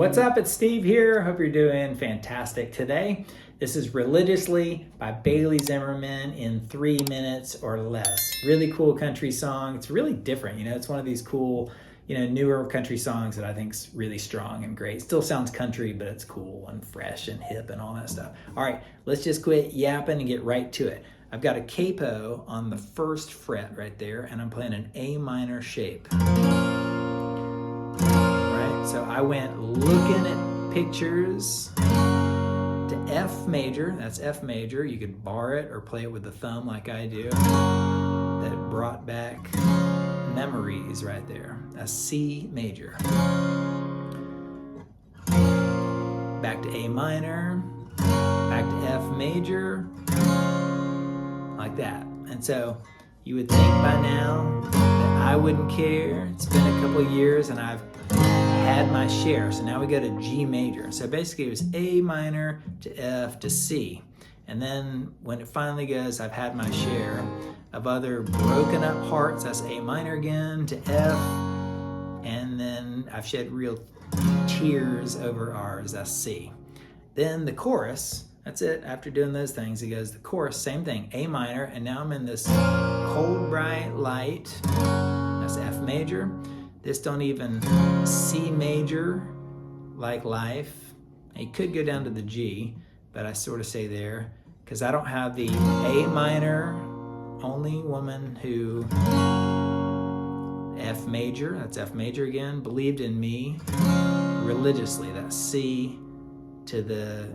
What's up? It's Steve here. Hope you're doing fantastic today. This is Religiously by Bailey Zimmerman in 3 minutes or less. Really cool country song. It's really different. It's one of these cool, newer country songs that I think's really strong and great. Still sounds country, but it's cool and fresh and hip and all that stuff. All right, let's just quit yapping and get right to it. I've got a capo on the first fret right there, and I'm playing an A minor shape. So I went looking at pictures to F major. That's F major. You could bar it or play it with the thumb like I do. That brought back memories right there. That's C major. Back to A minor. Back to F major. Like that. And so you would think by now that I wouldn't care. It's been a couple of years and I've had my share. So now we go to G major. So basically it was A minor to F to C. And then when it finally goes, I've had my share of other broken up parts. That's A minor again to F. And then I've shed real tears over R's. That's C. Then the chorus, that's it. After doing those things, it goes the chorus, same thing, A minor. And now I'm in this cold, bright light. That's F major. This don't even C major, like life. It could go down to the G, but I sort of say there because I don't have the A minor, only woman who F major, that's F major again, believed in me religiously. That's C to the,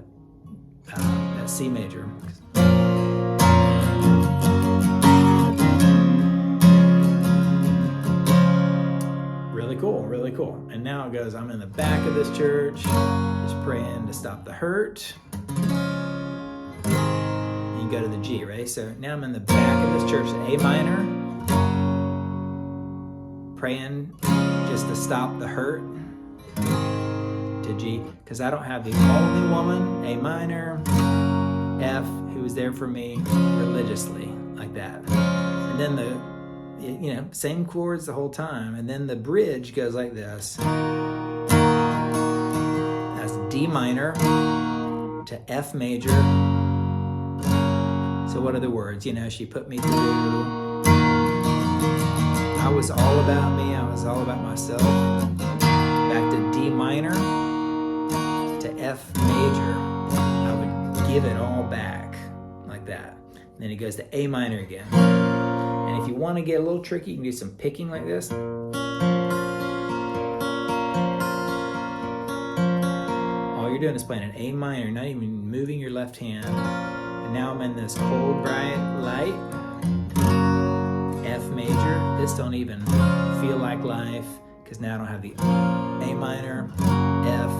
that's C major. Really cool. And now it goes, I'm in the back of this church, just praying to stop the hurt. You go to the G, right? So now I'm in the back of this church, A minor, praying just to stop the hurt, to G, because I don't have the only woman, A minor, F, who was there for me religiously, like that. And then the same chords the whole time. And then the bridge goes like this. That's D minor to F major. So what are the words? She put me through. I was all about me. I was all about myself. Back to D minor to F major. I would give it all back like that. And then it goes to A minor again. And if you want to get a little tricky, you can do some picking like this. All you're doing is playing an A minor, not even moving your left hand. And now I'm in this cold, bright light. F major. This don't even feel like life because now I don't have the A minor, F,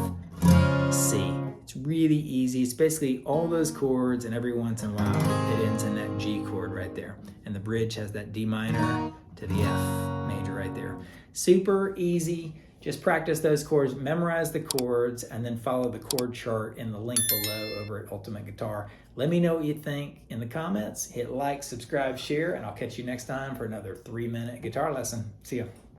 C. It's really easy. It's basically all those chords, and every once in a while it ends in that G chord right there. And the bridge has that D minor to the F major right there. Super easy. Just practice those chords, memorize the chords, and then follow the chord chart in the link below over at Ultimate Guitar. Let me know what you think in the comments. Hit like, subscribe, share, and I'll catch you next time for another 3-minute guitar lesson. See ya.